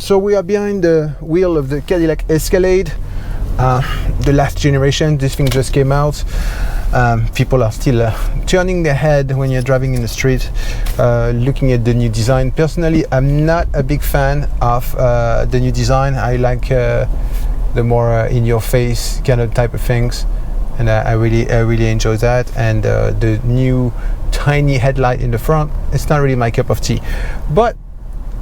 So we are behind the wheel of the Cadillac Escalade, the last generation. This thing just came out. People are still turning their head when you're driving in the street, looking at the new design. Personally, I'm not a big fan of the new design. I like the more in-your-face kind of type of things, and I really enjoy that. And the new tiny headlight in the front, it's not really my cup of tea. But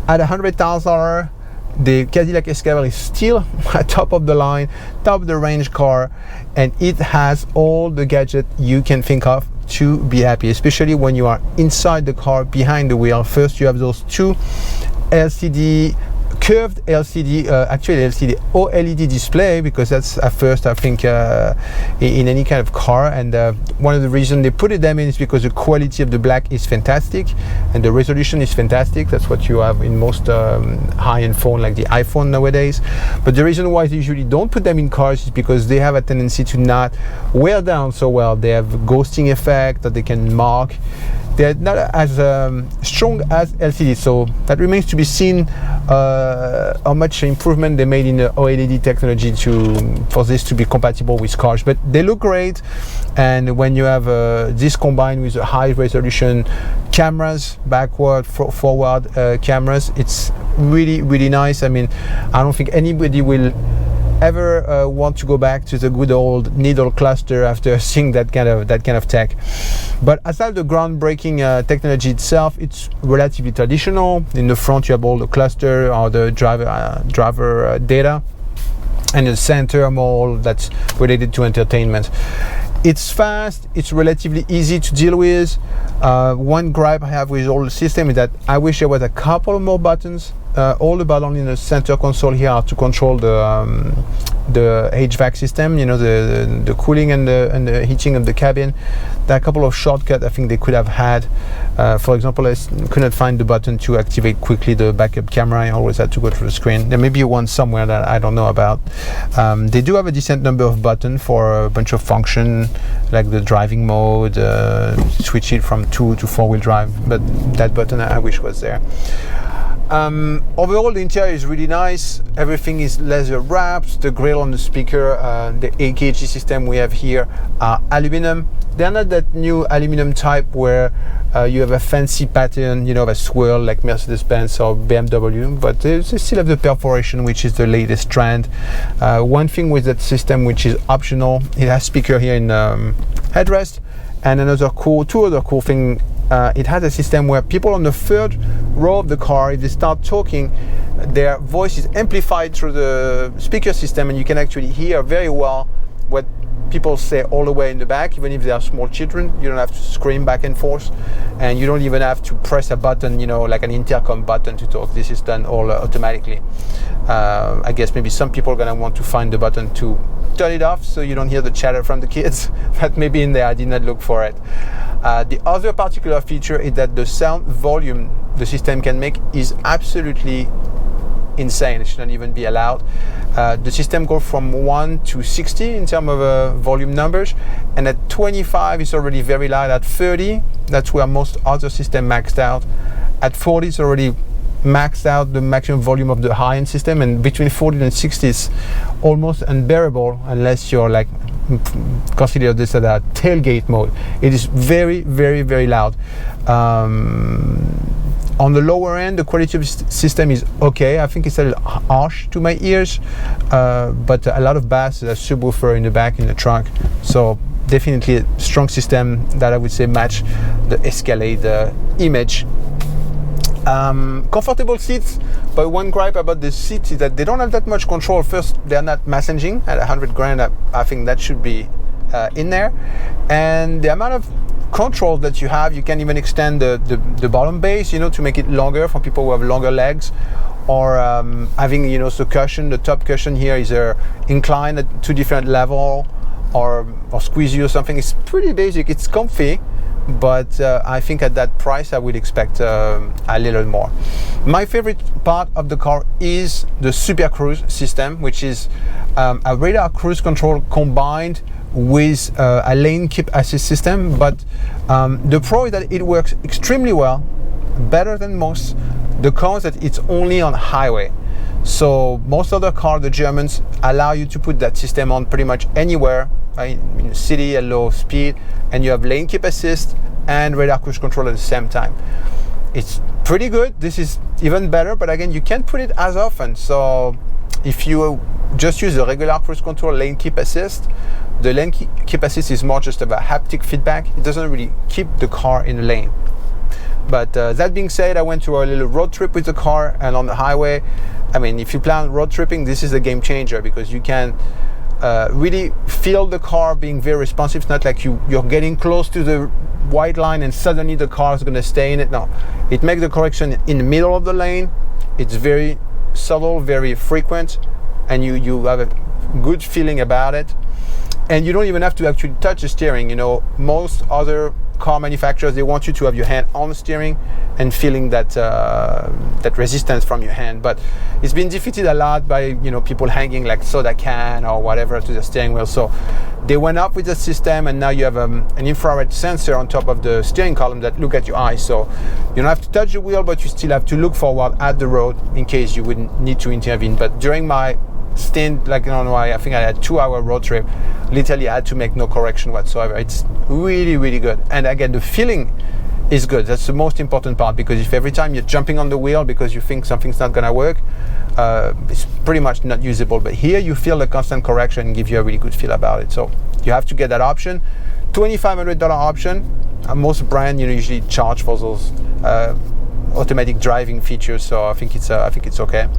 at $100,000, the Cadillac Escalade is still a top of the line, top of the range car, and it has all the gadgets you can think of to be happy, especially when you are inside the car behind the wheel. First, you have those two LCD curved LCD, actually LCD OLED display, because that's at first I think in any kind of car, and one of the reasons they put them in is because the quality of the black is fantastic and the resolution is fantastic. That's what you have in most high-end phone like the iPhone nowadays. But the reason why they usually don't put them in cars is because they have a tendency to not wear down so well. They have ghosting effect that they can mark. They're not as strong as LCD, so that remains to be seen how much improvement they made in the OLED technology for this to be compatible with cars. But they look great, and when you have this combined with high resolution cameras, backward, forward cameras, it's really nice. I mean, I don't think anybody will ever want to go back to the good old needle cluster after seeing that kind of tech. But aside the groundbreaking technology itself, it's relatively traditional. In the front, you have all the cluster or the driver data, and the center more that's related to entertainment. It's fast, it's relatively easy to deal with. One gripe I have with all the system is that I wish there was a couple more buttons. All the buttons in the center console here are to control the HVAC system, you know, the cooling and the heating of the cabin. There are a couple of shortcuts I think they could have had. For example, I couldn't find the button to activate quickly the backup camera. I always had to go through the screen. There may be one somewhere that I don't know about. They do have a decent number of buttons for a bunch of functions, like the driving mode, switch it from 2 to 4-wheel drive, but that button I wish was there. Overall, the interior is really nice. Everything is leather wrapped. The grille on the speaker, the AKG system we have here are aluminum. They're not that new aluminum type where you have a fancy pattern, you know, a swirl like Mercedes-Benz or BMW, but they still have the perforation, which is the latest trend. One thing with that system which is optional, it has speaker here in headrest, and two other cool thing. It has a system where people on the third row of the car, if they start talking, their voice is amplified through the speaker system, and you can actually hear very well what people say all the way in the back. Even if they are small children, you don't have to scream back and forth, and you don't even have to press a button, you know, like an intercom button to talk. This is done all automatically. I guess maybe some people are gonna want to find the button to turn it off so you don't hear the chatter from the kids. That may be in there, I did not look for it. The other particular feature is that the sound volume the system can make is absolutely insane. It shouldn't even be allowed. The system goes from 1 to 60 in terms of volume numbers, and at 25 it's already very loud. At 30, that's where most other systems maxed out. At 40 it's already maxed out the maximum volume of the high-end system, and between 40 and 60 is almost unbearable unless you're like consider this as a tailgate mode. It is very loud. On the lower end, the quality of the system is okay. I think it's a little harsh to my ears, but a lot of bass, a subwoofer in the back, in the trunk. So definitely a strong system that I would say match the Escalade image. Comfortable seats, but one gripe about the seats is that they don't have that much control. First, they're not massaging. At 100 grand, I think that should be in there. And the amount of control that you have, you can even extend the bottom base, you know, to make it longer for people who have longer legs, or having, you know, the cushion, the top cushion here is inclined at 2 different levels, or squeezy or something. It's pretty basic. It's comfy, but I think at that price I would expect a little more. My favorite part of the car is the supercruise system, which is a radar cruise control combined with a lane keep assist system. But the pro is that it works extremely well better than most. The cons that it's only on highway. So most other cars, the Germans, allow you to put that system on pretty much anywhere, in a city at low speed, and you have lane keep assist and radar cruise control at the same time. It's pretty good. This is even better, but again, you can't put it as often. So if you just use the regular cruise control lane keep assist, the lane keep assist is more just about haptic feedback. It doesn't really keep the car in the lane. But that being said, I went to a little road trip with the car, and on the highway, I mean, if you plan road tripping, this is a game changer, because you can really feel the car being very responsive. It's not like you're getting close to the white line and suddenly the car is going to stay in it. No, it makes the correction in the middle of the lane. It's very subtle, very frequent, and you have a good feeling about it. And you don't even have to actually touch the steering. You know, most other car manufacturers, they want you to have your hand on the steering and feeling that that resistance from your hand. But it's been defeated a lot by, you know, people hanging like soda can or whatever to the steering wheel. So they went up with the system, and now you have an infrared sensor on top of the steering column that look at your eyes. So you don't have to touch the wheel, but you still have to look forward at the road in case you wouldn't need to intervene. But during my stint, like, I think I had 2-hour road trip, literally I had to make no correction whatsoever. It's really, really good. And again, the feeling is good. That's the most important part, because if every time you're jumping on the wheel because you think something's not gonna work, it's pretty much not usable. But here you feel the constant correction and give you a really good feel about it. So you have to get that option. $2,500 option. Most brands, usually charge for those automatic driving features. So I think it's okay.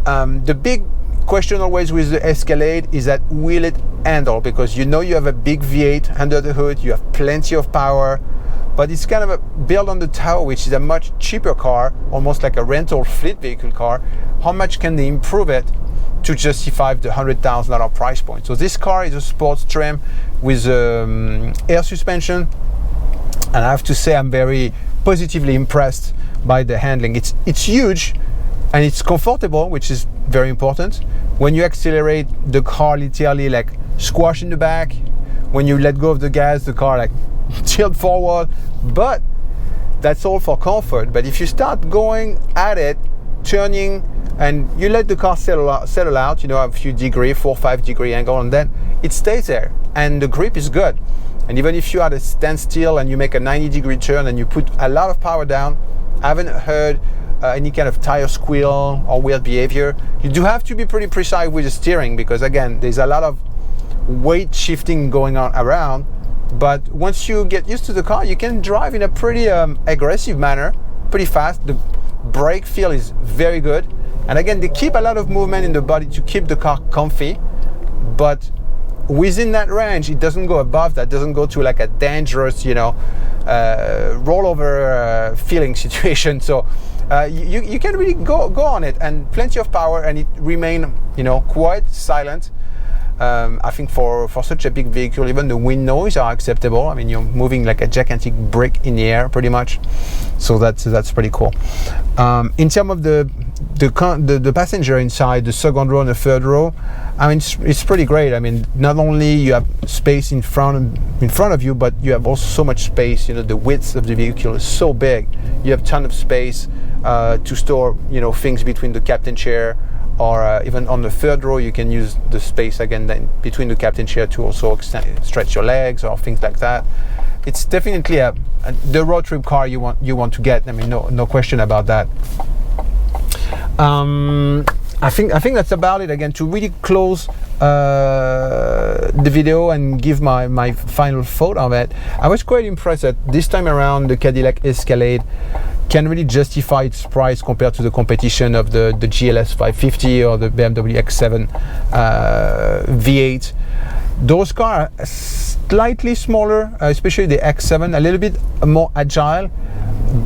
The big question always with the Escalade is that will it handle, because you have a big V8 under the hood, you have plenty of power, but it's kind of a built on the Tahoe, which is a much cheaper car, almost like a rental fleet vehicle car. How much can they improve it to justify the $100,000 price point? So this car is a sports trim with air suspension, and I have to say I'm very positively impressed by the handling. It's huge and it's comfortable, which is very important. When you accelerate, the car literally like squash in the back. When you let go of the gas, the car like tilt forward. But that's all for comfort. But if you start going at it, turning, and you let the car settle out, a few degree, 4 or 5 degree angle, and then it stays there, and the grip is good. And even if you are at a standstill and you make a 90-degree turn and you put a lot of power down, I haven't heard any kind of tire squeal or weird behavior. You do have to be pretty precise with the steering, because again, there's a lot of weight shifting going on around. But once you get used to the car, you can drive in a pretty aggressive manner, pretty fast. The brake feel is very good. And again, they keep a lot of movement in the body to keep the car comfy. But within that range, it doesn't go above that, doesn't go to like a dangerous, rollover feeling situation. So you can really go on it, and plenty of power, and it remain quite silent. I think for such a big vehicle, even the wind noise are acceptable. I mean, you're moving like a gigantic brick in the air pretty much, so that's pretty cool. In terms of the passenger inside, the second row and the third row, I mean, it's pretty great. I mean, not only you have space in front of you, but you have also so much space. The width of the vehicle is so big. You have a ton of space to store things between the captain chair, or even on the third row you can use the space again then between the captain chair to also stretch your legs or things like that. It's definitely the road trip car you want to get. I mean, no question about that. I think that's about it. Again, to really close the video and give my final thought of it, I was quite impressed that this time around the Cadillac Escalade can really justify its price compared to the competition of the GLS 550 or the BMW X7 V8. Those cars are slightly smaller, especially the X7, a little bit more agile.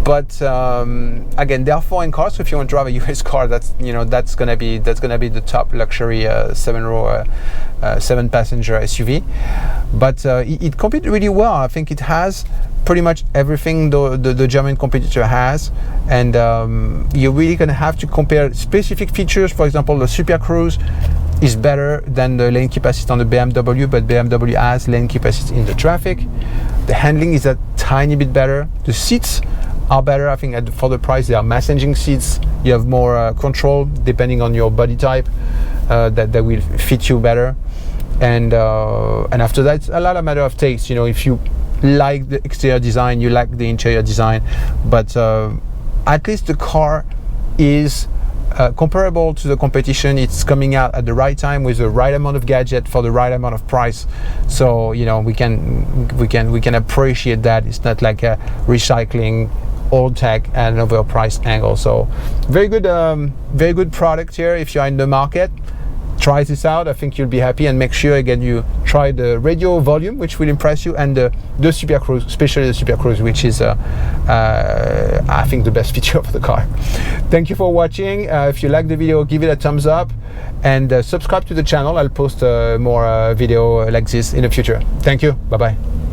But again, they are foreign cars, so if you want to drive a US car, that's gonna be the top luxury 7-row 7-passenger SUV. But it competes really well. I think it has pretty much everything the German competitor has, and you're really gonna have to compare specific features. For example, the supercruise is better than the lane keep assist on the BMW, but BMW has lane keep assist in the traffic. The handling is a tiny bit better. The seats are better. I think for the price, there are mass engine seats. You have more control depending on your body type, that will fit you better. And after that, it's a lot of matter of taste. If you like the exterior design, you like the interior design, but at least the car is comparable to the competition. It's coming out at the right time with the right amount of gadget for the right amount of price. So we can appreciate that. It's not like a recycling old tech at an overpriced angle. So very good product here. If you're in the market, try this out. I think you'll be happy, and make sure again you try the radio volume, which will impress you, and the supercruise, especially the supercruise, which is I think the best feature of the car. Thank you for watching. If you like the video, give it a thumbs up, and subscribe to the channel. I'll post more video like this in the future. Thank you. Bye bye.